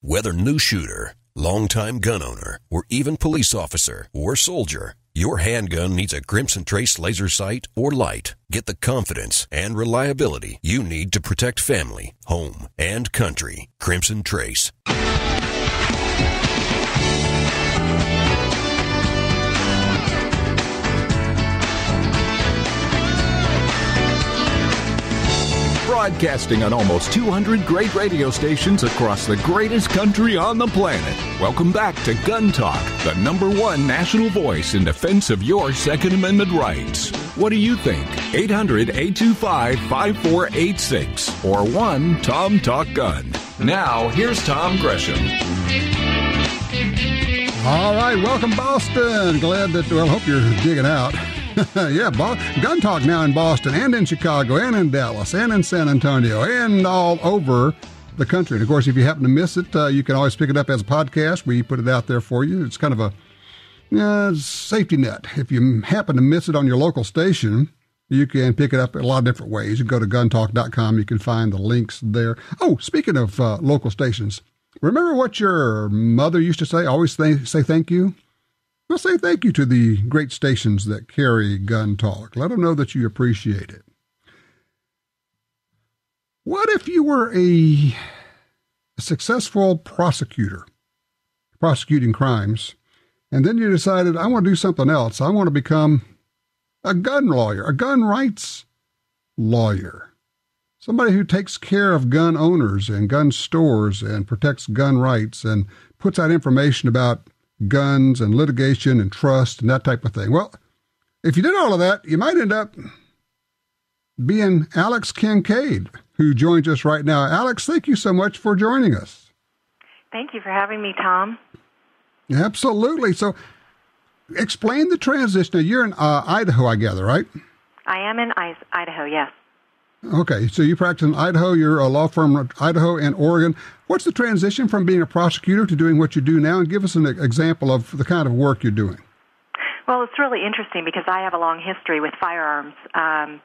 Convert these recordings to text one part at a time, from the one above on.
Whether new shooter, longtime gun owner, or even police officer or soldier, your handgun needs a Crimson Trace laser sight or light. Get the confidence and reliability you need to protect family, home, and country. Crimson Trace. Broadcasting on almost 200 great radio stations across the greatest country on the planet. Welcome back to Gun Talk, the #1 national voice in defense of your Second Amendment rights. What do you think? 800-825-5486 or 1-TOM-TALK-GUN. Now, here's Tom Gresham. All right, welcome, Boston. Glad that, hope you're digging out. Yeah, Gun Talk now in Boston and in Chicago and in Dallas and in San Antonio and all over the country. And, of course, if you happen to miss it, you can always pick it up as a podcast. We put it out there for you. It's kind of a safety net. If you happen to miss it on your local station, you can pick it up in a lot of different ways. You can go to guntalk.com. You can find the links there. Oh, speaking of local stations, remember what your mother used to say? Always say thank you? Well, say thank you to the great stations that carry Gun Talk. Let them know that you appreciate it. What if you were a successful prosecutor, prosecuting crimes, and then you decided, I want to do something else. I want to become a gun lawyer, a gun rights lawyer, somebody who takes care of gun owners and gun stores and protects gun rights and puts out information about guns and litigation and trust and that type of thing. Well, if you did all of that, you might end up being Alex Kincaid, who joins us right now. Alex, thank you so much for joining us. Thank you for having me, Tom. Absolutely. So explain the transition. Now, you're in Idaho, I gather, right? I am in Idaho, yes. Okay, so you practice in Idaho. You're a law firm in Idaho and Oregon. What's the transition from being a prosecutor to doing what you do now? And give us an example of the kind of work you're doing. Well, it's really interesting because I have a long history with firearms. And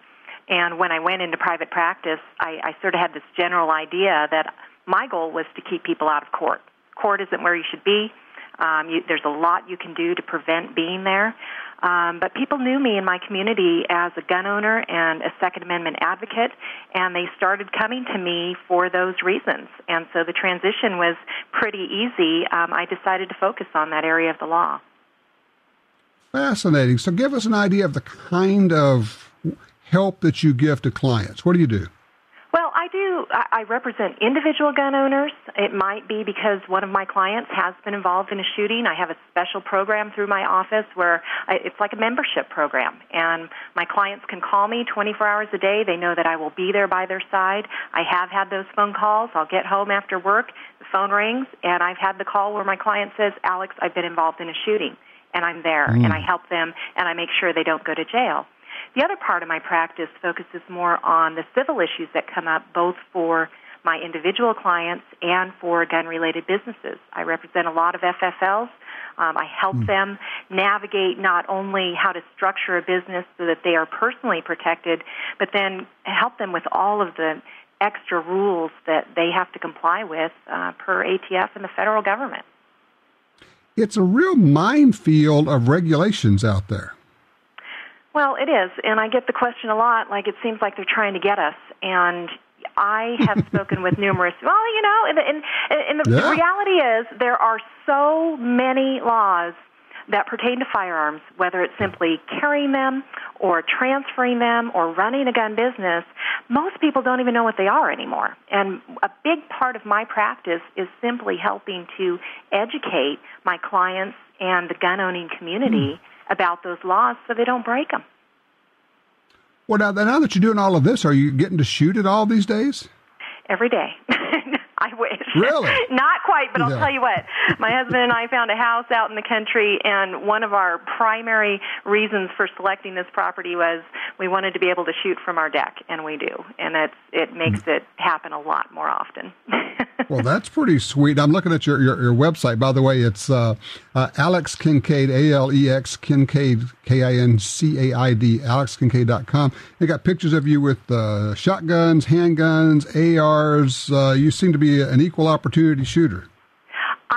when I went into private practice, I sort of had this general idea that my goal was to keep people out of court. Court isn't where you should be. There's a lot you can do to prevent being there. But people knew me in my community as a gun owner and a Second Amendment advocate, and they started coming to me for those reasons. And so the transition was pretty easy. I decided to focus on that area of the law. Fascinating. So give us an idea of the kind of help that you give to clients. What do you do? Well, I represent individual gun owners. It might be because one of my clients has been involved in a shooting. I have a special program through my office where it's like a membership program, and my clients can call me 24 hours a day. They know that I will be there by their side. I have had those phone calls. I'll get home after work, the phone rings, and I've had the call where my client says, Alex, I've been involved in a shooting, and I'm there, and I help them, and I make sure they don't go to jail. The other part of my practice focuses more on the civil issues that come up both for my individual clients and for gun-related businesses. I represent a lot of FFLs. I help them navigate not only how to structure a business so that they are personally protected, but then help them with all of the extra rules that they have to comply with per ATF and the federal government. It's a real minefield of regulations out there. Well, it is, and I get the question a lot, like it seems like they're trying to get us, and I have spoken with numerous, well, you know, and the reality is there are so many laws that pertain to firearms, whether it's simply carrying them or transferring them or running a gun business. Most people don't even know what they are anymore, and a big part of my practice is simply helping to educate my clients and the gun-owning community about those laws so they don't break them. Well, now that you're doing all of this, are you getting to shoot it all these days? Every day. I wish. Really? Not quite, but I'll tell you what. My husband and I found a house out in the country, and one of our primary reasons for selecting this property was we wanted to be able to shoot from our deck, and we do. And it makes it happen a lot more often. Well, that's pretty sweet. I'm looking at your website. By the way, it's Alex Kincaid, A-L-E-X, Kincaid, K-I-N-C-A-I-D, alexkincaid.com. They got pictures of you with shotguns, handguns, ARs. You seem to be an equal opportunity shooter.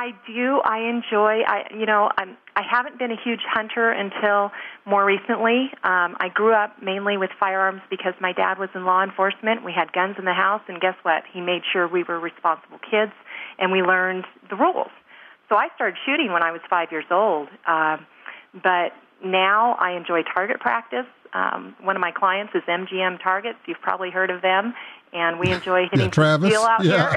I do. I enjoy. I haven't been a huge hunter until more recently. I grew up mainly with firearms because my dad was in law enforcement. We had guns in the house, and guess what? He made sure we were responsible kids, and we learned the rules. So I started shooting when I was 5 years old. But now I enjoy target practice. One of my clients is MGM Targets. You've probably heard of them, and we enjoy hitting steel out here.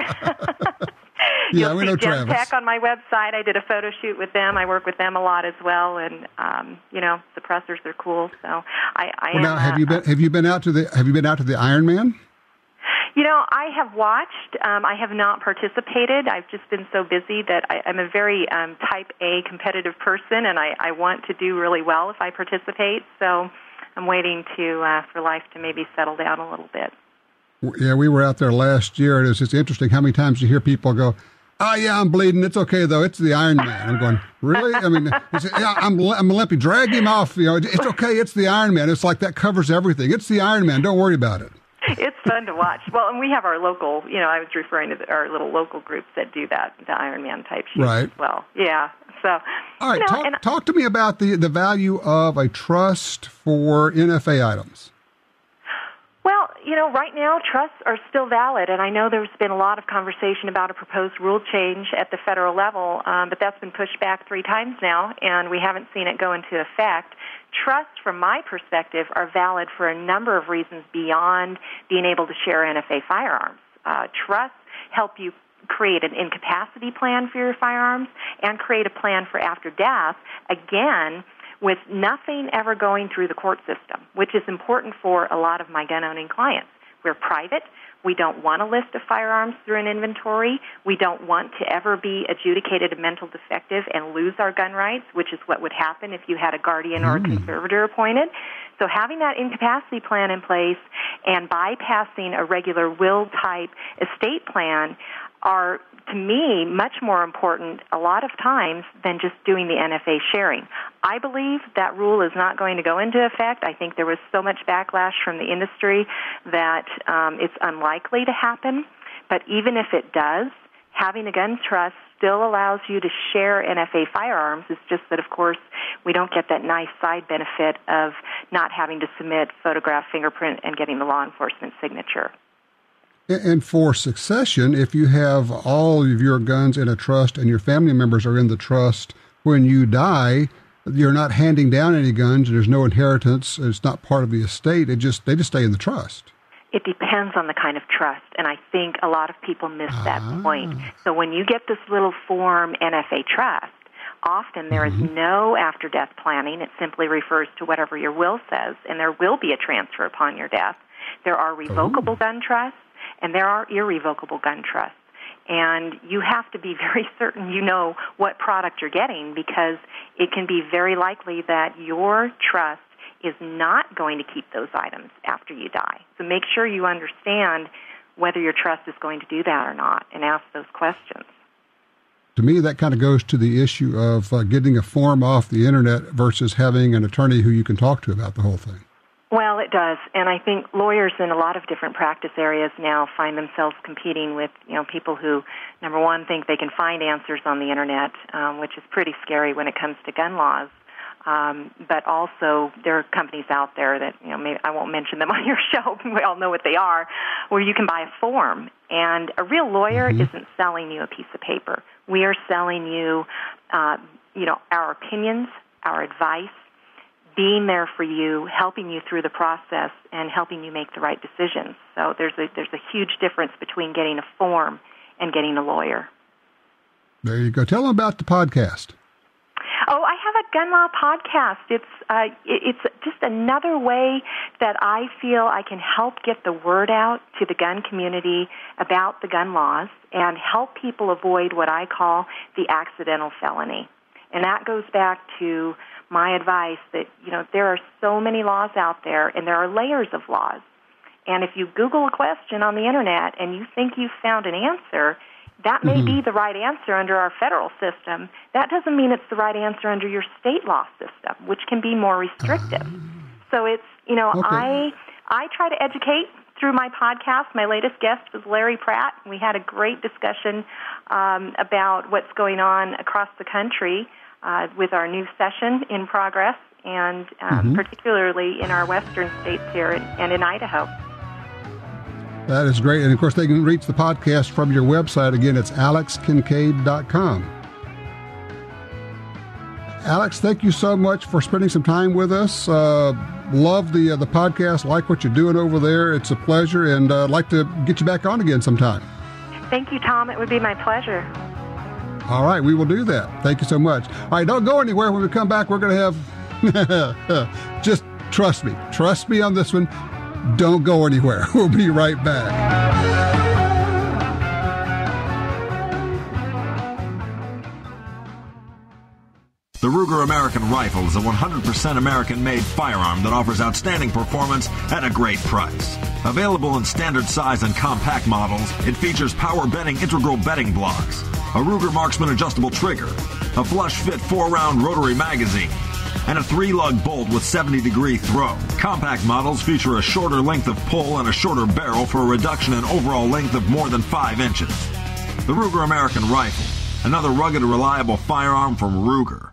Yeah, we know GUNTALK Travis. on my website. I did a photo shoot with them. I work with them a lot as well, and suppressors are cool. So Now, have you been out to the Ironman? I have watched. I have not participated. I've just been so busy that I'm a very type A competitive person, and I want to do really well if I participate. So I'm waiting for life to maybe settle down a little bit. Yeah, we were out there last year, and it was just interesting how many times you hear people go, "Oh, yeah, I'm bleeding. It's okay, though. It's the Ironman." I'm going, really? I mean, yeah, I'm limpy. Drag him off. It's okay. It's the Ironman. It's like that covers everything. It's the Ironman. Don't worry about it. It's fun to watch. Well, and we have our local, I was referring to our little local groups that do that, the Ironman type shoots as well. Yeah. So, all right, talk to me about the value of a trust for NFA items. Well, right now trusts are still valid, and I know there's been a lot of conversation about a proposed rule change at the federal level, but that's been pushed back 3 times now, and we haven't seen it go into effect. Trusts, from my perspective, are valid for a number of reasons beyond being able to share NFA firearms. Trusts help you create an incapacity plan for your firearms and create a plan for after death, again, with nothing ever going through the court system, which is important for a lot of my gun-owning clients. We're private. We don't want a list of firearms through an inventory. We don't want to ever be adjudicated a mental defective and lose our gun rights, which is what would happen if you had a guardian or a conservator appointed. So having that incapacity plan in place and bypassing a regular will-type estate plan are, to me, much more important a lot of times than just doing the NFA sharing. I believe that rule is not going to go into effect. I think there was so much backlash from the industry that it's unlikely to happen. But even if it does, having a gun trust still allows you to share NFA firearms. It's just that, of course, we don't get that nice side benefit of not having to submit photograph, fingerprint, and getting the law enforcement signature. And for succession, if you have all of your guns in a trust and your family members are in the trust, when you die, you're not handing down any guns. There's no inheritance. It's not part of the estate. They just stay in the trust. It depends on the kind of trust, and I think a lot of people miss that point. So when you get this little form NFA trust, often there is no after-death planning. It simply refers to whatever your will says, and there will be a transfer upon your death. There are revocable gun trusts, and there are irrevocable gun trusts. And you have to be very certain you know what product you're getting, because it can be very likely that your trust is not going to keep those items after you die. So make sure you understand whether your trust is going to do that or not, and ask those questions. To me, that kind of goes to the issue of getting a form off the internet versus having an attorney who you can talk to about the whole thing. Well, it does, and I think lawyers in a lot of different practice areas now find themselves competing with, people who, number one, think they can find answers on the internet, which is pretty scary when it comes to gun laws. But also, there are companies out there that, maybe I won't mention them on your show. We all know what they are, where you can buy a form, and a real lawyer isn't selling you a piece of paper. We are selling you, our opinions, our advice, being there for you, helping you through the process, and helping you make the right decisions. So there's a huge difference between getting a form and getting a lawyer. There you go. Tell them about the podcast. Oh, I have a gun law podcast. It's just another way that I feel I can help get the word out to the gun community about the gun laws and help people avoid what I call the accidental felony. And that goes back to my advice that, there are so many laws out there, and there are layers of laws. And if you Google a question on the internet and you think you've found an answer, that may be the right answer under our federal system. That doesn't mean it's the right answer under your state law system, which can be more restrictive. So it's, I try to educate through my podcast. My latest guest was Larry Pratt. We had a great discussion about what's going on across the country with our new session in progress, and particularly in our western states here and in Idaho. That is great. And, of course, they can reach the podcast from your website. Again, it's alexkincaid.com. Alex, thank you so much for spending some time with us. Love the podcast, like what you're doing over there. It's a pleasure, and I'd like to get you back on again sometime. Thank you, Tom. It would be my pleasure. All right, we will do that. Thank you so much. All right, don't go anywhere. When we come back, we're going to have, just trust me. Trust me on this one. Don't go anywhere. We'll be right back. The Ruger American Rifle is a 100% American-made firearm that offers outstanding performance at a great price. Available in standard size and compact models, it features power bedding integral bedding blocks, a Ruger Marksman adjustable trigger, a flush-fit 4-round rotary magazine, and a 3-lug bolt with 70-degree throw. Compact models feature a shorter length of pull and a shorter barrel for a reduction in overall length of more than 5 inches. The Ruger American Rifle, another rugged and reliable firearm from Ruger.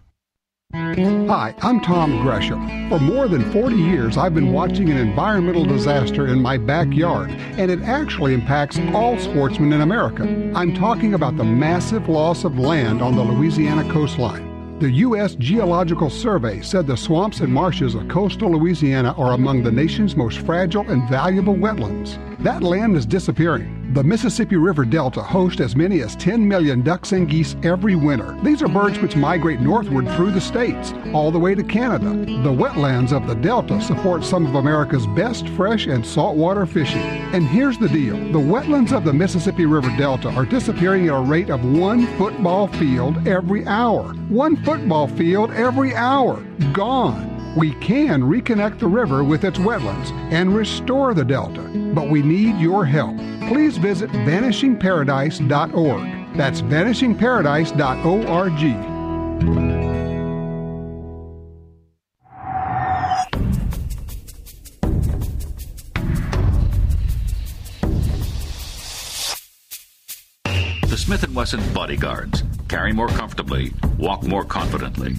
Hi, I'm Tom Gresham. For more than 40 years, I've been watching an environmental disaster in my backyard, and it actually impacts all sportsmen in America. I'm talking about the massive loss of land on the Louisiana coastline. The U.S. Geological Survey said the swamps and marshes of coastal Louisiana are among the nation's most fragile and valuable wetlands. That land is disappearing. The Mississippi River Delta hosts as many as 10 million ducks and geese every winter. These are birds which migrate northward through the states, all the way to Canada. The wetlands of the Delta support some of America's best fresh and saltwater fishing. And here's the deal. The wetlands of the Mississippi River Delta are disappearing at a rate of 1 football field every hour. 1 football field every hour. Gone. We can reconnect the river with its wetlands and restore the Delta, but we need your help. Please visit vanishingparadise.org. That's vanishingparadise.org. The Smith & Wesson Bodyguards. Carry more comfortably, walk more confidently.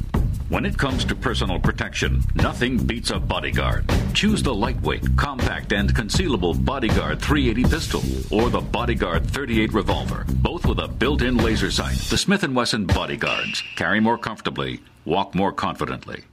When it comes to personal protection, nothing beats a Bodyguard. Choose the lightweight, compact, and concealable Bodyguard 380 pistol or the Bodyguard 38 revolver, both with a built-in laser sight. The Smith & Wesson Bodyguards. Carry more comfortably, walk more confidently.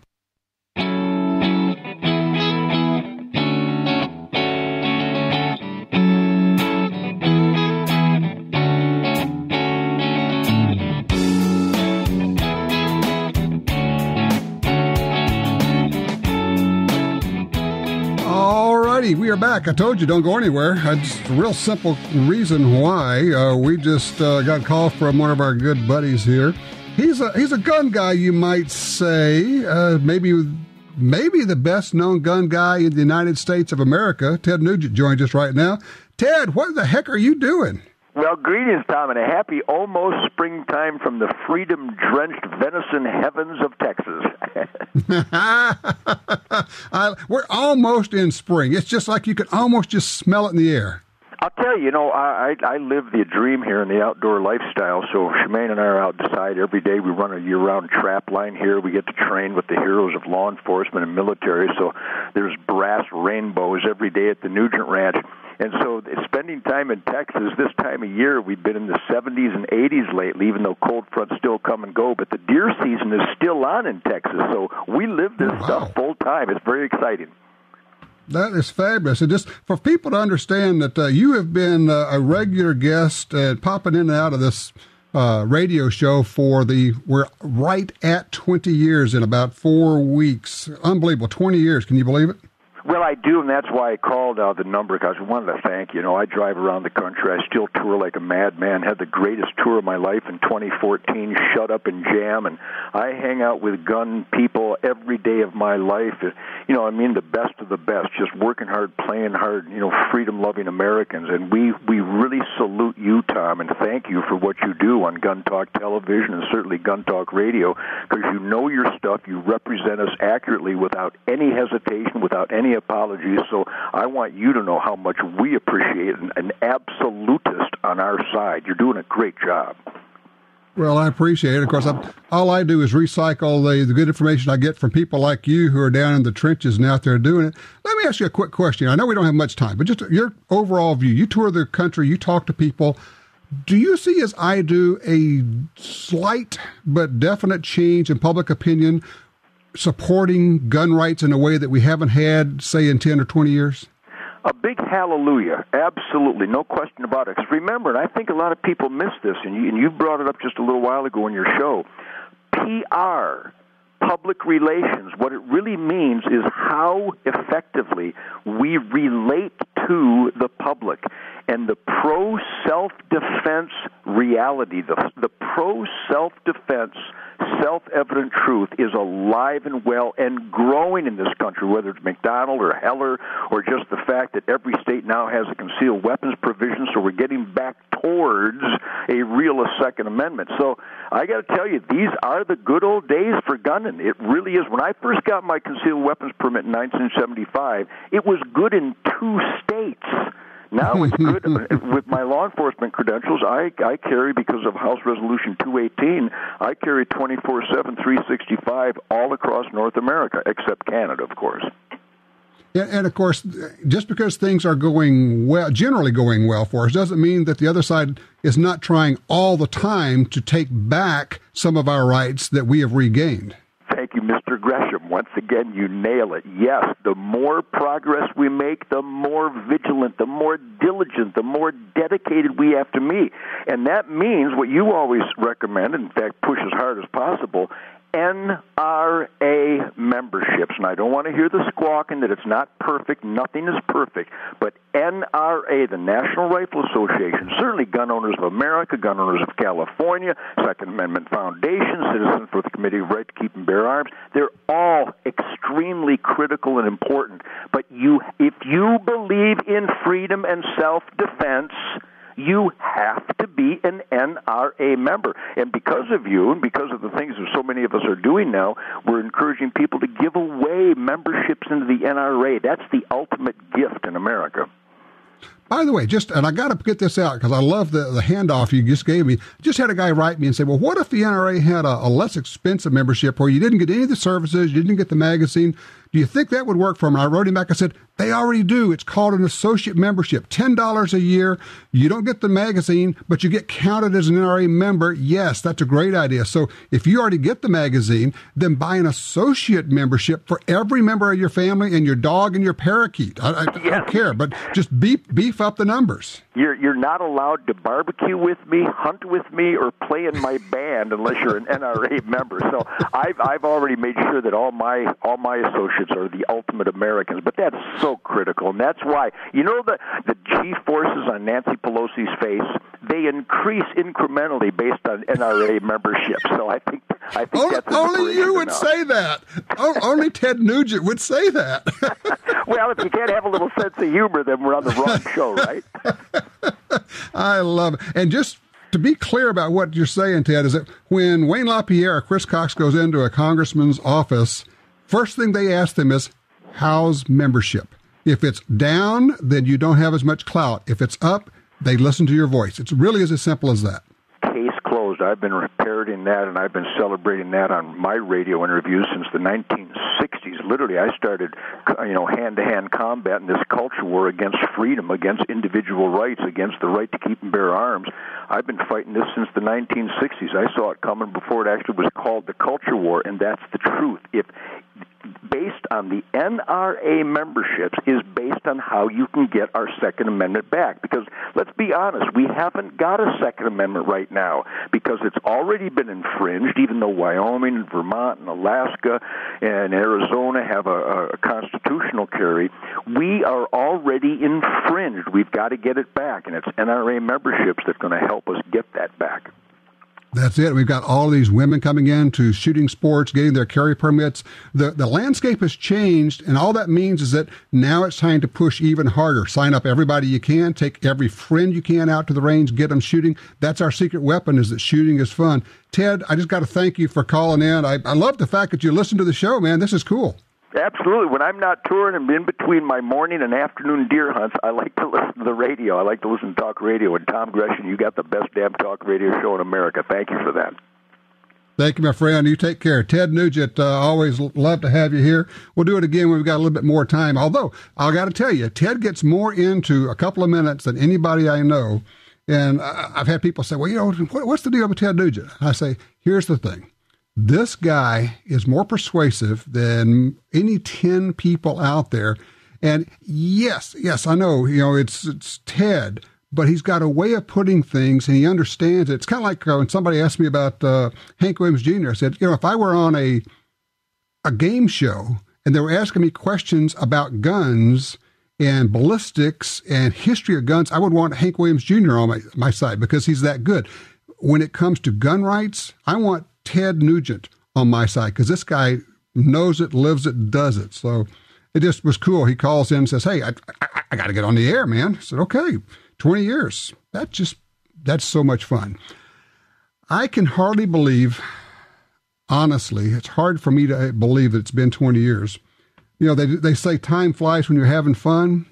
We are back. I told you, don't go anywhere. It's a real simple reason why. We just got a call from one of our good buddies here. He's a gun guy, you might say. Maybe the best-known gun guy in the United States of America. Ted Nugent joins us right now. Ted, what the heck are you doing? Well, greetings, Tom, and a happy almost springtime from the freedom-drenched venison heavens of Texas. We're almost in spring. It's just like you can almost just smell it in the air. I'll tell you, I live the dream here in the outdoor lifestyle. So Shemaine and I are outside every day. We run a year-round trap line here. We get to train with the heroes of law enforcement and military. So there's brass rainbows every day at the Nugent Ranch. And so spending time in Texas this time of year, we've been in the 70s and 80s lately, even though cold fronts still come and go. But the deer season is still on in Texas. So we live this stuff full time. It's very exciting. That is fabulous. And just for people to understand that you have been a regular guest popping in and out of this radio show we're right at 20 years in about 4 weeks. Unbelievable. 20 years. Can you believe it? Well, I do, and that's why I called the number, because I wanted to thank you. I drive around the country. I still tour like a madman. Had the greatest tour of my life in 2014, Shut Up and Jam, and I hang out with gun people every day of my life. The best of the best, just working hard, playing hard, freedom-loving Americans. And we really salute you, Tom, and thank you for what you do on Gun Talk Television and certainly Gun Talk Radio, because you know your stuff. You represent us accurately without any hesitation, without any any apologies. So I want you to know how much we appreciate an absolutist on our side. You're doing a great job. Well, I appreciate it. Of course, all I do is recycle the good information I get from people like you who are down in the trenches and out there doing it. Let me ask you a quick question. I know we don't have much time, but just your overall view. You tour the country, you talk to people. Do you see, as I do, a slight but definite change in public opinion supporting gun rights in a way that we haven't had, say, in 10 or 20 years? A big hallelujah, absolutely, no question about it. Because remember, and I think a lot of people miss this, and you brought it up just a little while ago in your show, PR, public relations, what it really means is how effectively we relate to the public. And the pro-self-defense reality, the pro-self-defense self-evident truth is alive and well and growing in this country, whether it's McDonald or Heller or just the fact that every state now has a concealed weapons provision, so we're getting back towards a real Second Amendment. So I got to tell you, these are the good old days for gunning. It really is. When I first got my concealed weapons permit in 1975, it was good in 2 states. Now it's good. With my law enforcement credentials, I carry, because of House Resolution 218, I carry 24/7, 365 all across North America, except Canada, of course. And of course, just because things are going well, generally going well for us, doesn't mean that the other side is not trying all the time to take back some of our rights that we have regained. Thank you, Mr. Gresham. Once again, you nail it. Yes, the more progress we make, the more vigilant, the more diligent, the more dedicated we have to be. And that means what you always recommend, in fact, push as hard as possible, NRA memberships. And I don't want to hear the squawking that it's not perfect. Nothing is perfect. But NRA, the National Rifle Association, certainly Gun Owners of America, Gun Owners of California, Second Amendment Foundation, Citizens for the Committee of Right to Keep and Bear Arms, they're all extremely critical and important. But if you believe in freedom and self-defense, you have to be an NRA member. And because of you, and because of the things that so many of us are doing now, we're encouraging people to give away memberships into the NRA. That's the ultimate gift in America. By the way, and I got to get this out because I love the handoff you just gave me. Just had a guy write me and say, well, what if the NRA had a less expensive membership where you didn't get any of the services, you didn't get the magazine? Do you think that would work for them? And I wrote him back. I said, they already do. It's called an associate membership, $10 a year. You don't get the magazine, but you get counted as an NRA member. Yes, that's a great idea. So if you already get the magazine, then buy an associate membership for every member of your family and your dog and your parakeet. I don't care, but just beef up the numbers. You're not allowed to barbecue with me, hunt with me, or play in my band unless you're an NRA member. So I've already made sure that all my associates are the ultimate Americans. But that's so critical, and that's why the G-forces on Nancy Pelosi's face, they increase incrementally based on NRA membership. So I think that's only you would say that. Only Ted Nugent would say that. Well, if you can't have a little sense of humor, then we're on the wrong show, right? I love it. And just to be clear about what you're saying, Ted, is that when Wayne LaPierre or Chris Cox goes into a congressman's office, first thing they ask them is, how's membership? If it's down, then you don't have as much clout. If it's up, they listen to your voice. It really is as simple as that. Case closed. I've been parroting that, and I've been celebrating that on my radio interviews since the 1960s. Literally, I started, hand-to-hand combat in this culture war against freedom, against individual rights, against the right to keep and bear arms. I've been fighting this since the 1960s. I saw it coming before it actually was called the culture war, and that's the truth. Based on the NRA memberships is based on how you can get our Second Amendment back. Because let's be honest, we haven't got a Second Amendment right now because it's already been infringed, even though Wyoming and Vermont and Alaska and Arizona have a constitutional carry. We are already infringed. We've got to get it back, and it's NRA memberships that's going to help us get that back. That's it. We've got all these women coming in to shooting sports, getting their carry permits. The landscape has changed, and all that means is that now it's time to push even harder. Sign up everybody you can. Take every friend you can out to the range. Get them shooting. That's our secret weapon, is that shooting is fun. Ted, I just got to thank you for calling in. I love the fact that you listen to the show, man. This is cool. Absolutely. When I'm not touring and in between my morning and afternoon deer hunts, I like to listen to the radio. I like to listen to talk radio. And Tom Gresham, you got the best damn talk radio show in America. Thank you for that. Thank you, my friend. You take care. Ted Nugent, always love to have you here. We'll do it again when we've got a little bit more time. Although, I got to tell you, Ted gets more into a couple of minutes than anybody I know. And I've had people say, well, what's the deal with Ted Nugent? I say, here's the thing. This guy is more persuasive than any 10 people out there. And yes, I know, it's Ted, but he's got a way of putting things and he understands it. It's kind of like when somebody asked me about Hank Williams Jr. I said, if I were on a game show and they were asking me questions about guns and ballistics and history of guns, I would want Hank Williams Jr. on my side because he's that good. When it comes to gun rights, I want Ted Nugent on my side because this guy knows it, lives it, does it. So it just was cool. He calls in and says, hey, I got to get on the air, man. I said, okay, 20 years. That's so much fun. I can hardly believe, honestly, it's hard for me to believe that it's been 20 years. They say time flies when you're having fun.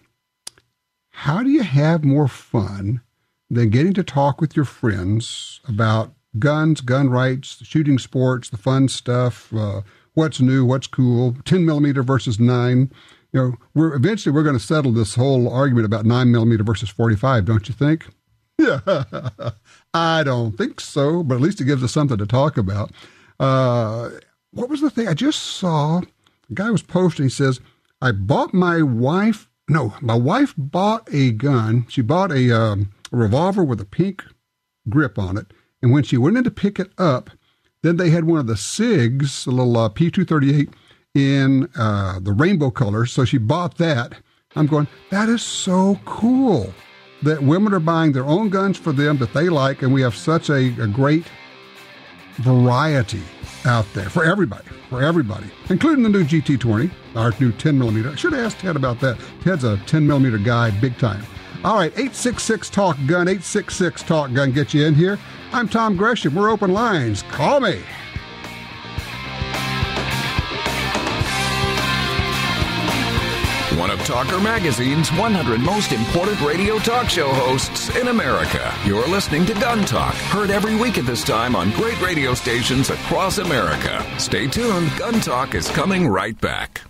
How do you have more fun than getting to talk with your friends about guns, gun rights, shooting sports, the fun stuff, what's new, what's cool, 10 millimeter versus 9. We're going to settle this whole argument about 9 millimeter versus 45, don't you think? Yeah, I don't think so, but at least it gives us something to talk about. What was the thing I just saw? The guy was posting, he says, my wife bought a gun. She bought a revolver with a pink grip on it. And when she went in to pick it up, then they had one of the SIGs, a little P238 in the rainbow colors. So she bought that. I'm going, that is so cool that women are buying their own guns for them that they like. And we have such a great variety out there for everybody, including the new GT20, our new 10 millimeter. I should have asked Ted about that. Ted's a 10 millimeter guy, big time. All right, 866-TALK-GUN, 866-TALK-GUN, get you in here. I'm Tom Gresham. We're open lines. Call me. One of Talker Magazine's 100 most important radio talk show hosts in America. You're listening to Gun Talk, heard every week at this time on great radio stations across America. Stay tuned. Gun Talk is coming right back.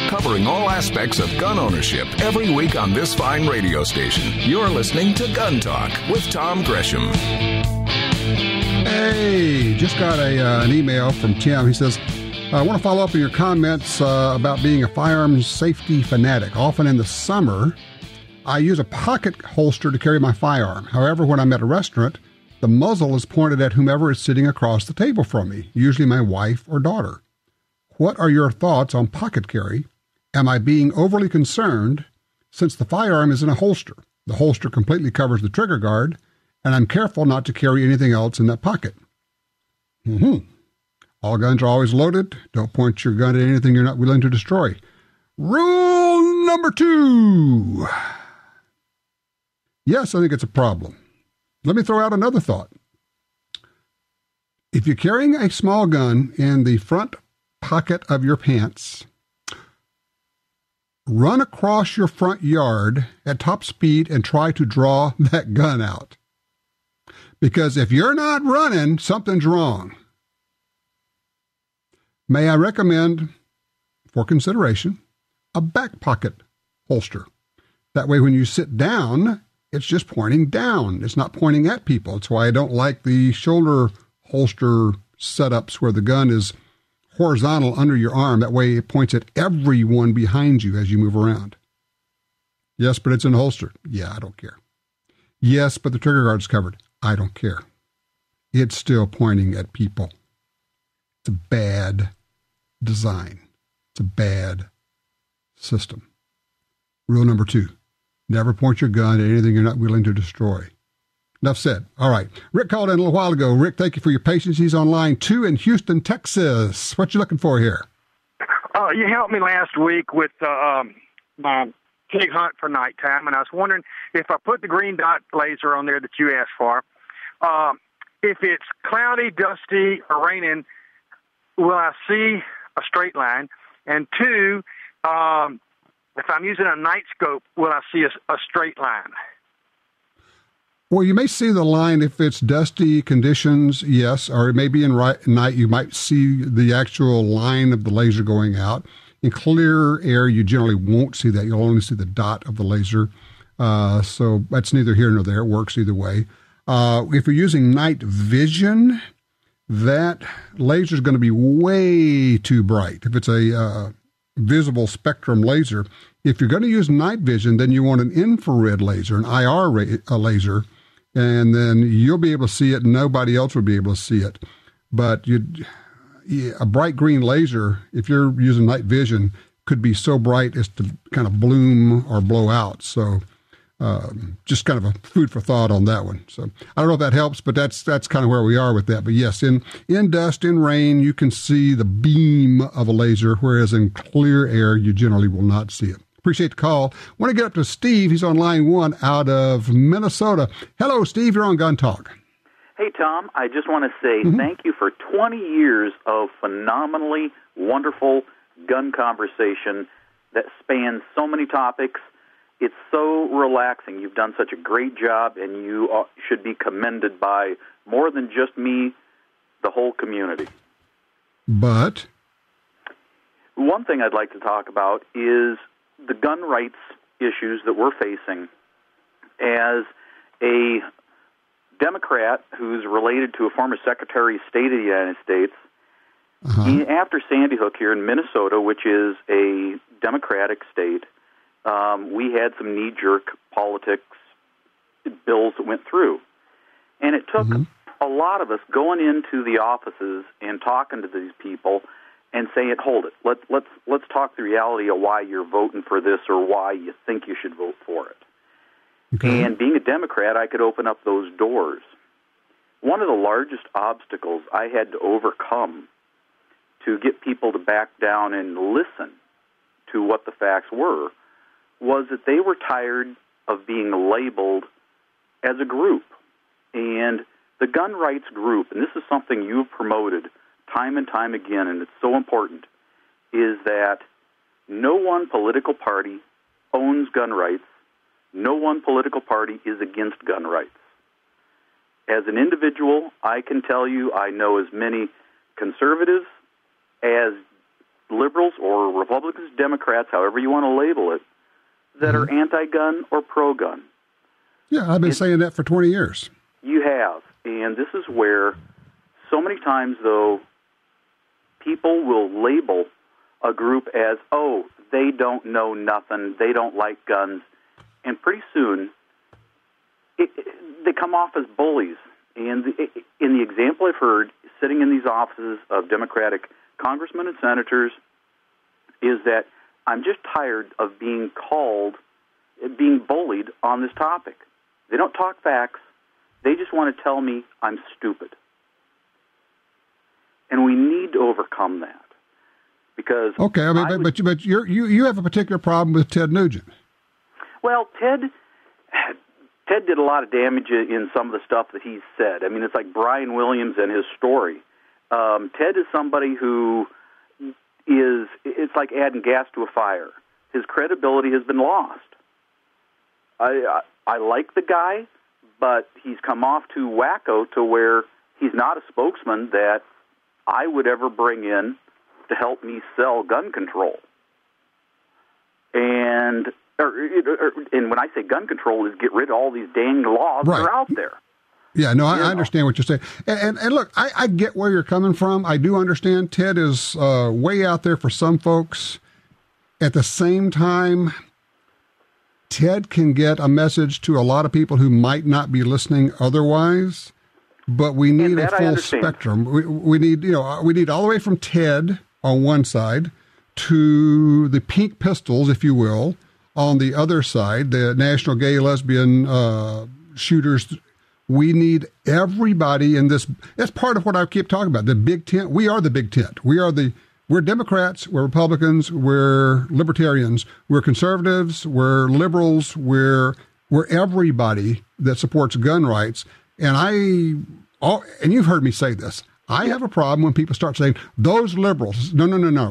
Covering all aspects of gun ownership every week on this fine radio station. You're listening to Gun Talk with Tom Gresham. Hey, just got an email from Tim. He says, I want to follow up on your comments about being a firearms safety fanatic. Often in the summer, I use a pocket holster to carry my firearm. However, when I'm at a restaurant, the muzzle is pointed at whomever is sitting across the table from me, usually my wife or daughter. What are your thoughts on pocket carry? Am I being overly concerned since the firearm is in a holster? The holster completely covers the trigger guard, and I'm careful not to carry anything else in that pocket. All guns are always loaded. Don't point your gun at anything you're not willing to destroy. Rule number 2. Yes, I think it's a problem. Let me throw out another thought. If you're carrying a small gun in the front pocket of your pants, run across your front yard at top speed and try to draw that gun out. Because if you're not running, something's wrong. May I recommend, for consideration, a back pocket holster. That way when you sit down, it's just pointing down. It's not pointing at people. It's why I don't like the shoulder holster setups where the gun is horizontal under your arm. That way it points at everyone behind you as you move around. Yes, but it's in a holster. Yeah, I don't care. Yes, but the trigger guard's covered. I don't care. It's still pointing at people. It's a bad design. It's a bad system. Rule number 2, never point your gun at anything you're not willing to destroy. Enough said. All right. Rick called in a little while ago. Rick, thank you for your patience. He's on line 2 in Houston, Texas. What you looking for here? You helped me last week with my pig hunt for nighttime, and I was wondering if I put the green dot laser on there that you asked for, if it's cloudy, dusty, or raining, will I see a straight line? And two, if I'm using a night scope, will I see a straight line? Well, you may see the line if it's dusty conditions, yes, or it may be in night. You might see the actual line of the laser going out. In clear air, you generally won't see that. You'll only see the dot of the laser. So that's neither here nor there. It works either way. If you're using night vision, that laser is going to be way too bright. If it's a visible spectrum laser, if you're going to use night vision, then you want an infrared laser, an IR laser, and then you'll be able to see it. Nobody else would be able to see it. But a bright green laser, if you're using night vision, could be so bright as to kind of bloom or blow out. So just kind of a food for thought on that one. So I don't know if that helps, but that's kind of where we are with that. But yes, in dust, in rain, you can see the beam of a laser, whereas in clear air, you generally will not see it. Appreciate the call. Want to get up to Steve. He's on line 1 out of Minnesota. Hello, Steve. You're on Gun Talk. Hey, Tom. I just want to say thank you for 20 years of phenomenally wonderful gun conversation that spans so many topics. It's so relaxing. You've done such a great job, and you should be commended by more than just me, the whole community. But one thing I'd like to talk about is the gun rights issues that we're facing. As a Democrat who's related to a former Secretary of State of the United States, after Sandy Hook here in Minnesota, which is a Democratic state, we had some knee-jerk politics bills that went through. And it took a lot of us going into the offices and talking to these people and saying, hold it, let's talk the reality of why you're voting for this or why you think you should vote for it. Okay. And being a Democrat, I could open up those doors. One of the largest obstacles I had to overcome to get people to back down and listen to what the facts were was that they were tired of being labeled as a group. And the gun rights group, and this is something you've promoted time and time again, and it's so important, is that no one political party owns gun rights. No one political party is against gun rights. As an individual, I can tell you I know as many conservatives as liberals or Republicans, Democrats, however you want to label it, that are anti-gun or pro-gun. Yeah, I've been saying that for 20 years. You have. And this is where so many times, though, people will label a group as, oh, they don't know nothing, they don't like guns. And pretty soon, they come off as bullies. And in the example I've heard, sitting in these offices of Democratic congressmen and senators, is that I'm just tired of being bullied on this topic. They don't talk facts. They just want to tell me I'm stupid. And we need to overcome that. Because okay, but you have a particular problem with Ted Nugent. Well, Ted did a lot of damage in some of the stuff that he's said. I mean, it's like Brian Williams and his story. Ted is somebody who it's like adding gas to a fire. His credibility has been lost. I like the guy, but he's come off too wacko to where he's not a spokesman that I would ever bring in to help me sell gun control. And when I say gun control, is get rid of all these dang laws that are out there. Yeah, no, I understand what you're saying. And look, I get where you're coming from. I do understand Ted is way out there for some folks. At the same time, Ted can get a message to a lot of people who might not be listening otherwise, but we need a full spectrum. We need all the way from Ted on one side to the pink pistols, if you will, on the other side, the national gay lesbian shooters. We need everybody in this. That's part of what I keep talking about. The big tent. We are the big tent. We are the We're Democrats, we're Republicans, we're Libertarians, we're conservatives, we're liberals, we're everybody that supports gun rights. And you've heard me say this. I have a problem when people start saying, those liberals, no,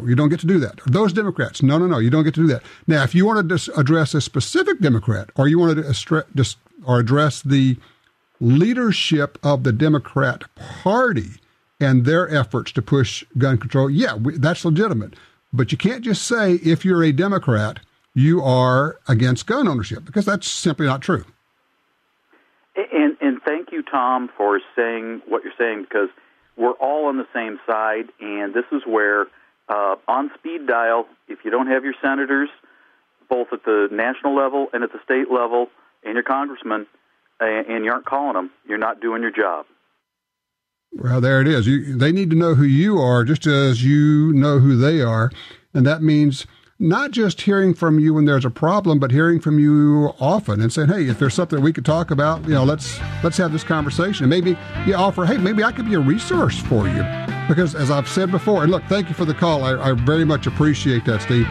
you don't get to do that. Or those Democrats, no, you don't get to do that. Now, if you want to address a specific Democrat, or you want to address the leadership of the Democrat Party and their efforts to push gun control, that's legitimate. But you can't just say, if you're a Democrat, you are against gun ownership, because that's simply not true. And thank you, Tom, for saying what you're saying, because we're all on the same side, and this is where, on speed dial, if you don't have your senators, both at the national level and at the state level, and your congressmen, and you aren't calling them, you're not doing your job. Well, there it is. They need to know who you are, just as you know who they are, and that means not just hearing from you when there's a problem, but hearing from you often and saying, hey, if there's something we could talk about, let's have this conversation. And maybe you offer, hey, maybe I could be a resource for you. Because as I've said before, and look, thank you for the call. I very much appreciate that, Steve.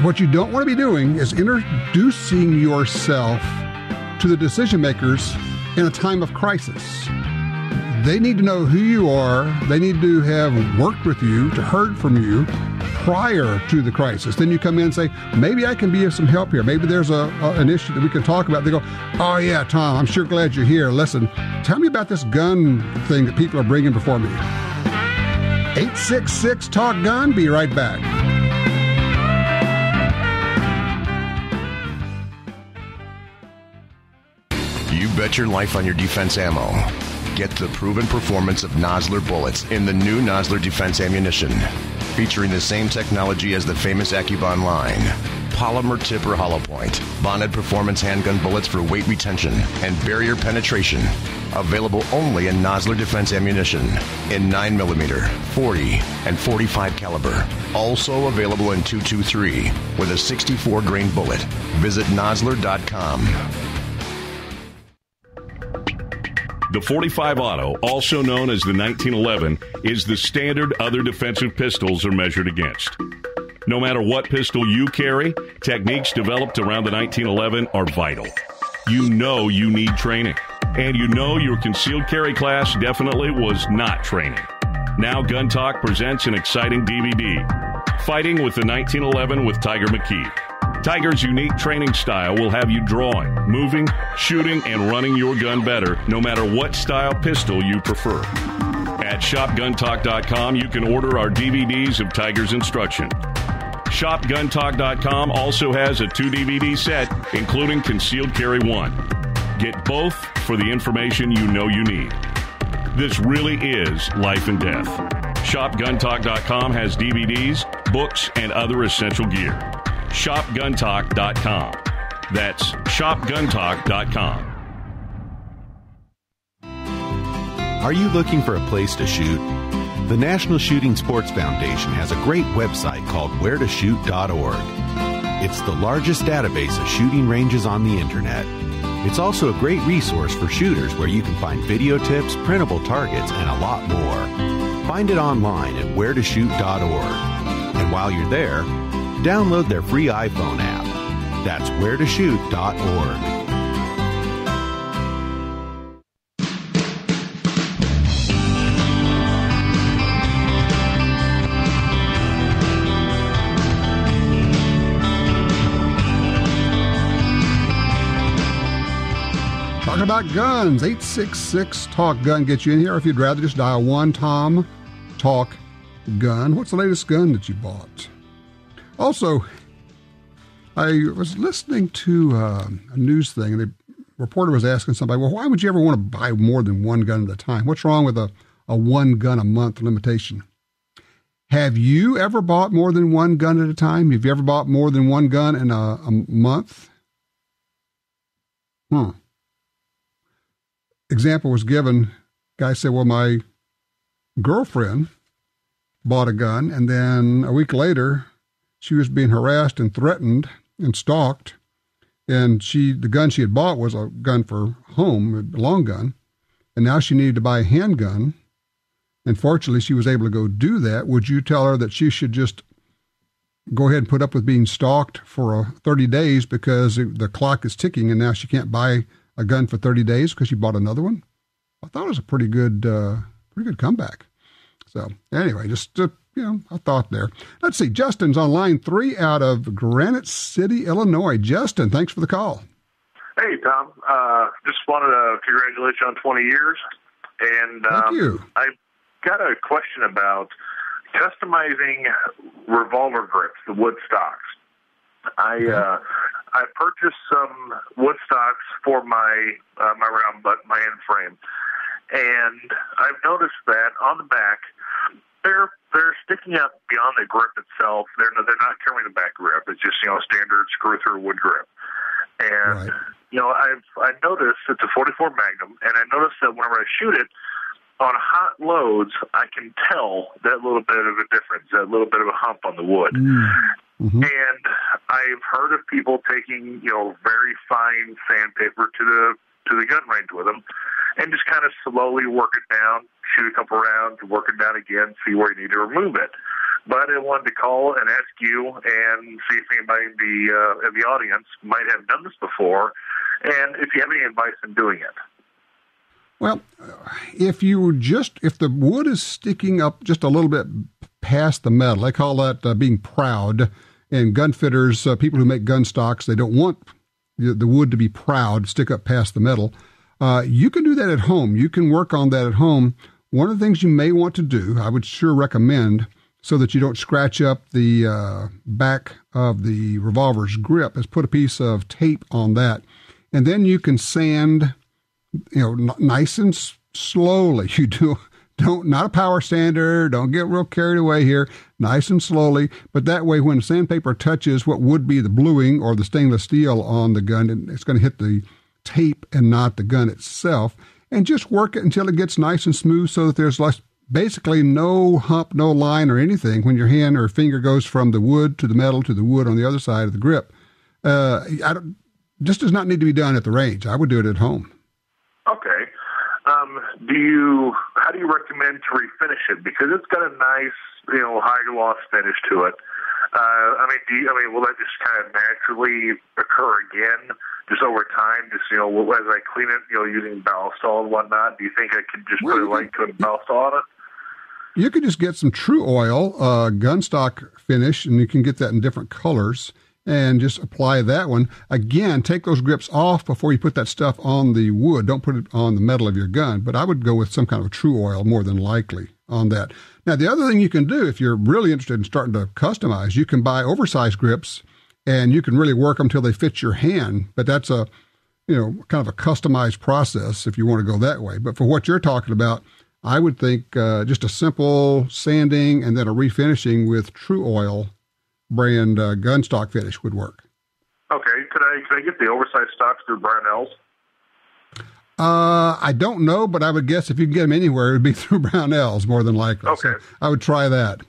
What you don't want to be doing is introducing yourself to the decision makers in a time of crisis. They need to know who you are. They need to have worked with you, to heard from you prior to the crisis. Then you come in and say, maybe I can be of some help here. Maybe there's an issue that we can talk about. They go, oh yeah, Tom, I'm sure glad you're here. Listen, tell me about this gun thing that people are bringing before me. 866-TALK-GUN. Be right back. You bet your life on your defense ammo. Get the proven performance of Nosler bullets in the new Nosler Defense Ammunition, featuring the same technology as the famous AccuBond line. Polymer tipper hollow point, bonded performance handgun bullets for weight retention and barrier penetration. Available only in Nosler Defense Ammunition in 9mm, 40, and 45 caliber. Also available in 223 with a 64 grain bullet. Visit Nosler.com. The .45 Auto, also known as the 1911, is the standard other defensive pistols are measured against. No matter what pistol you carry, techniques developed around the 1911 are vital. You know you need training, and you know your concealed carry class definitely was not training. Now Gun Talk presents an exciting DVD, Fighting with the 1911 with Tiger McKee. Tiger's unique training style will have you drawing, moving, shooting, and running your gun better, no matter what style pistol you prefer. At ShopGunTalk.com, you can order our DVDs of Tiger's instruction. ShopGunTalk.com also has a 2-DVD set, including Concealed Carry 1. Get both for the information you know you need. This really is life and death. ShopGunTalk.com has DVDs, books, and other essential gear. ShopGunTalk.com. That's ShopGunTalk.com. Are you looking for a place to shoot? The National Shooting Sports Foundation has a great website called wheretoshoot.org. It's the largest database of shooting ranges on the internet. It's also a great resource for shooters where you can find video tips, printable targets, and a lot more. Find it online at wheretoshoot.org. And while you're there, download their free iPhone app. That's wheretoshoot.org. Talking about guns, 866-TALK-GUN gets you in here. If you'd rather just dial 1-TOM-TALK-GUN. What's the latest gun that you bought? Also, I was listening to a news thing, and the reporter was asking somebody, well, why would you ever want to buy more than one gun at a time? What's wrong with a one gun a month limitation? Have you ever bought more than one gun at a time? Have you ever bought more than one gun in a month? Example was given. Guy said, well, my girlfriend bought a gun, and then a week later, she was being harassed and threatened and stalked, and the gun she had bought was a gun for home, a long gun, and now she needed to buy a handgun, and fortunately she was able to go do that, would you tell her that she should just go ahead and put up with being stalked for 30 days because the clock is ticking and now she can't buy a gun for 30 days because she bought another one? I thought it was a pretty good comeback. So anyway, just a thought there. Let's see. Justin's on line 3 out of Granite City, Illinois. Justin, thanks for the call. Hey, Tom. Just wanted to congratulate you on 20 years. And thank you. I've got a question about customizing revolver grips, the wood stocks. I purchased some wood stocks for my round butt, my end frame, and I've noticed that on the back they're sticking up beyond the grip itself. They're not covering the back grip. It's just standard screw through wood grip. And I've noticed it's a 44 Magnum, and I noticed that whenever I shoot it on hot loads, I can tell that little bit of a difference, that little bit of a hump on the wood. Mm-hmm. And I've heard of people taking very fine sandpaper to the gun range with them, and just kind of slowly work it down, shoot a couple rounds, work it down again, see where you need to remove it. But I wanted to call and ask you and see if anybody in the audience might have done this before, and if you have any advice in doing it. Well, if the wood is sticking up just a little bit past the metal, I call that being proud. And gun fitters, people who make gun stocks, they don't want the wood to be proud, stick up past the metal. You can do that at home. You can work on that at home. One of the things you may want to do, I would sure recommend, so that you don't scratch up the back of the revolver's grip, is put a piece of tape on that. And then you can sand, nice and slowly. You don't, not a power sander, don't get real carried away here, nice and slowly. But that way, when sandpaper touches what would be the bluing or the stainless steel on the gun, it's going to hit the tape and not the gun itself. And just work it until it gets nice and smooth so that there's basically no hump, no line or anything when your hand or finger goes from the wood to the metal to the wood on the other side of the grip. This does not need to be done at the range. I would do it at home. Okay. How do you recommend to refinish it? Because it's got a nice, high gloss finish to it. Will that just kind of naturally occur again, just over time? Just as I clean it, using Ballistol and whatnot. Do you think I could just put a light coat of Ballistol on it? You could just get some True Oil gun stock finish, and you can get that in different colors, and just apply that one. Again, take those grips off before you put that stuff on the wood. Don't put it on the metal of your gun, but I would go with some kind of a True Oil more than likely on that. Now, the other thing you can do, if you're really interested in starting to customize, you can buy oversized grips, and you can really work them till they fit your hand, but that's a, kind of a customized process if you want to go that way. But for what you're talking about, I would think just a simple sanding and then a refinishing with True Oil brand gun stock finish would work. Okay. Could I get the oversized stocks through Brownells? I don't know, but I would guess if you can get them anywhere, it would be through Brownells more than likely. Okay. So I would try that.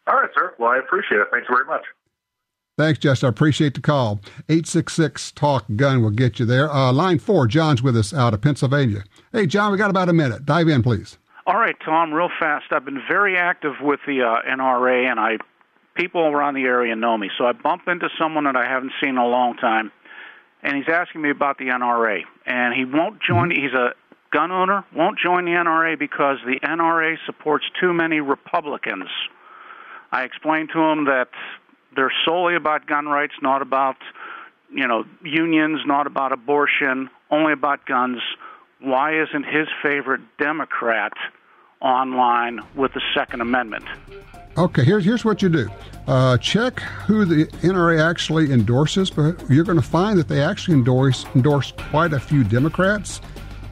All right, sir. Well, I appreciate it. Thanks very much. Thanks, Justin. I appreciate the call. 866-TALK-GUN will get you there. Line 4, John's with us out of Pennsylvania. Hey, John, we got about a minute. Dive in, please. All right, Tom, real fast. I've been very active with the NRA, and people around the area know me. So I bump into someone that I haven't seen in a long time, and he's asking me about the NRA. And he won't join. Mm-hmm. He's a gun owner, won't join the NRA because the NRA supports too many Republicans. I explained to him that they're solely about gun rights, not about, unions, not about abortion, only about guns. Why isn't his favorite Democrat online with the Second Amendment? Okay, here's what you do. Check who the NRA actually endorses, but you're going to find that they actually endorse quite a few Democrats.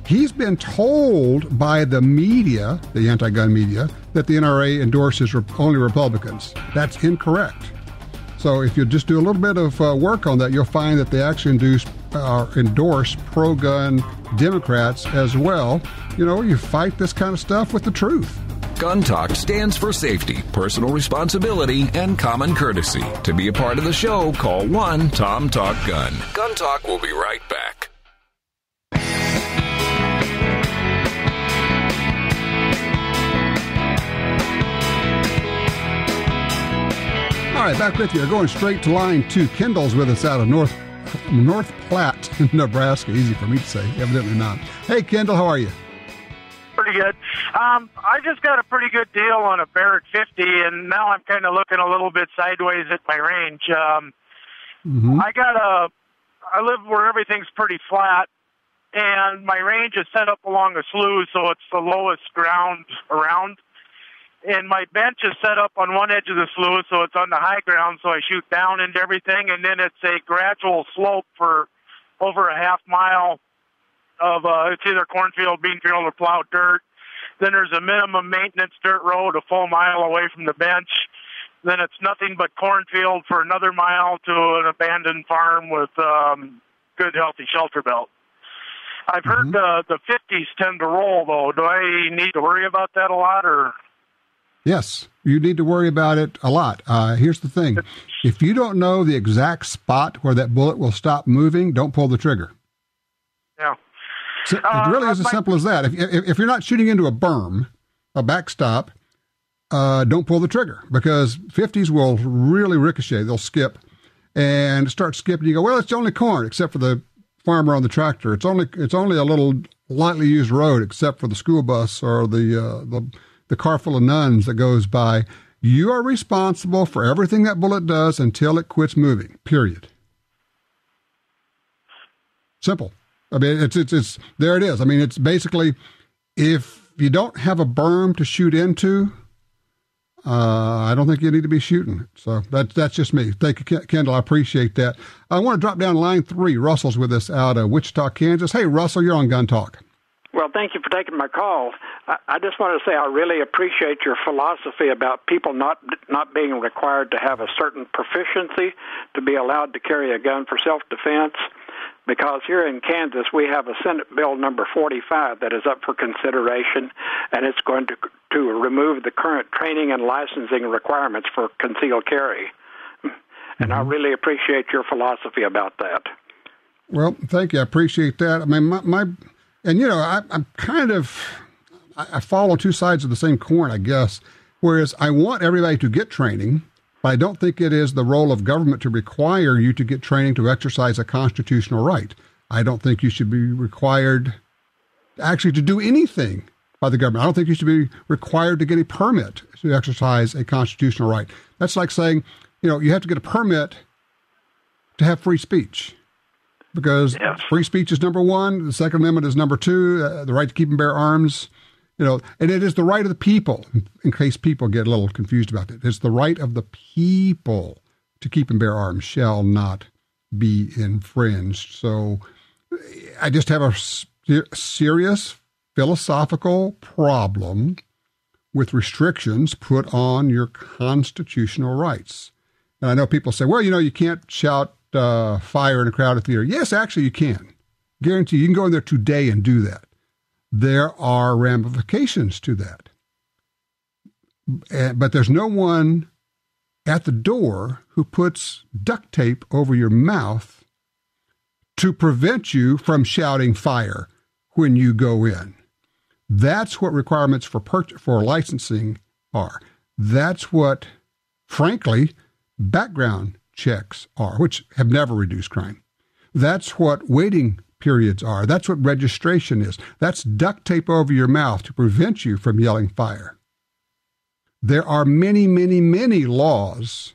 He's been told by the media, the anti-gun media, that the NRA endorses only Republicans. That's incorrect. So if you just do a little bit of work on that, you'll find that they actually endorse pro-gun Democrats as well. You fight this kind of stuff with the truth. Gun Talk stands for safety, personal responsibility, and common courtesy. To be a part of the show, call 1-TOM-TALK-GUN. Gun Talk will be right back. All right, back with you. Going straight to line 2. Kendall's with us out of North Platte, Nebraska. Easy for me to say. Evidently not. Hey, Kendall, how are you? Pretty good. I just got a pretty good deal on a Barrett 50, and now I'm kind of looking a little bit sideways at my range. I live where everything's pretty flat, and my range is set up along a slough, so it's the lowest ground around. And my bench is set up on one edge of the slough, so it's on the high ground, so I shoot down into everything, and then it's a gradual slope for over a half mile of it's either cornfield, bean field, or plowed dirt. Then there's a minimum maintenance dirt road a full mile away from the bench. Then it's nothing but cornfield for another mile to an abandoned farm with good, healthy shelter belt. I've heard the 50s tend to roll, though. Do I need to worry about that a lot, or...? Yes, you need to worry about it a lot. Here's the thing. If you don't know the exact spot where that bullet will stop moving, don't pull the trigger. Yeah. So it really is as simple as that. If you're not shooting into a berm, a backstop, don't pull the trigger, because 50s will really ricochet. They'll skip and start skipping. You go, well, it's only corn, except for the farmer on the tractor. It's only a little lightly used road, except for the school bus or the car full of nuns that goes by. You are responsible for everything that bullet does until it quits moving, period. Simple. I mean, it's there it is. I mean, it's basically, if you don't have a berm to shoot into, I don't think you need to be shooting. So that's just me. Thank you, Kendall. I appreciate that. I want to drop down line 3. Russell's with us out of Wichita, Kansas. Hey, Russell, you're on Gun Talk. Well, thank you for taking my call. I just want to say I really appreciate your philosophy about people not being required to have a certain proficiency to be allowed to carry a gun for self-defense, because here in Kansas we have a Senate Bill number 45 that is up for consideration, and it's going to remove the current training and licensing requirements for concealed carry. And I really appreciate your philosophy about that. Well, thank you. I appreciate that. I mean, and, you know, I fall on two sides of the same coin, I guess, whereas I want everybody to get training, but I don't think it is the role of government to require you to get training to exercise a constitutional right. I don't think you should be required actually to do anything by the government. I don't think you should be required to get a permit to exercise a constitutional right. That's like saying, you know, you have to get a permit to have free speech. Because free speech is number 1, the Second Amendment is number 2, the right to keep and bear arms, you know, and it is the right of the people, in case people get a little confused about it. It's the right of the people to keep and bear arms shall not be infringed. So I just have a serious philosophical problem with restrictions put on your constitutional rights. And I know people say, well, you know, you can't shout fire in a crowded theater. Yes, actually you can. Guarantee you can go in there today and do that. There are ramifications to that. But there's no one at the door who puts duct tape over your mouth to prevent you from shouting fire when you go in. That's what requirements for licensing are. That's what, frankly, background checks are, which have never reduced crime. That's what waiting periods are. That's what registration is. That's duct tape over your mouth to prevent you from yelling fire. There are many, many, many laws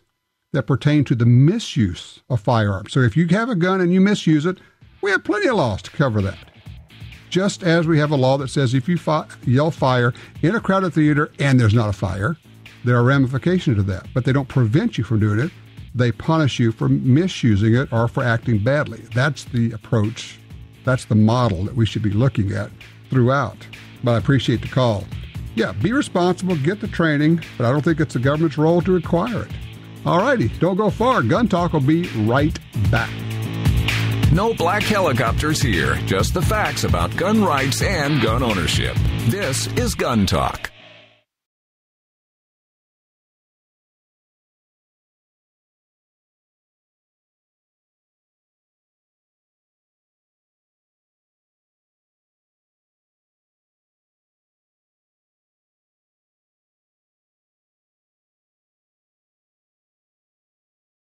that pertain to the misuse of firearms. So if you have a gun and you misuse it, we have plenty of laws to cover that. Just as we have a law that says if you yell fire in a crowded theater and there's not a fire, there are ramifications to that. But they don't prevent you from doing it. They punish you for misusing it or for acting badly. That's the approach. That's the model that we should be looking at throughout. But I appreciate the call. Yeah, be responsible, get the training, but I don't think it's the government's role to require it. All righty, don't go far. Gun Talk will be right back. No black helicopters here, just the facts about gun rights and gun ownership. This is Gun Talk.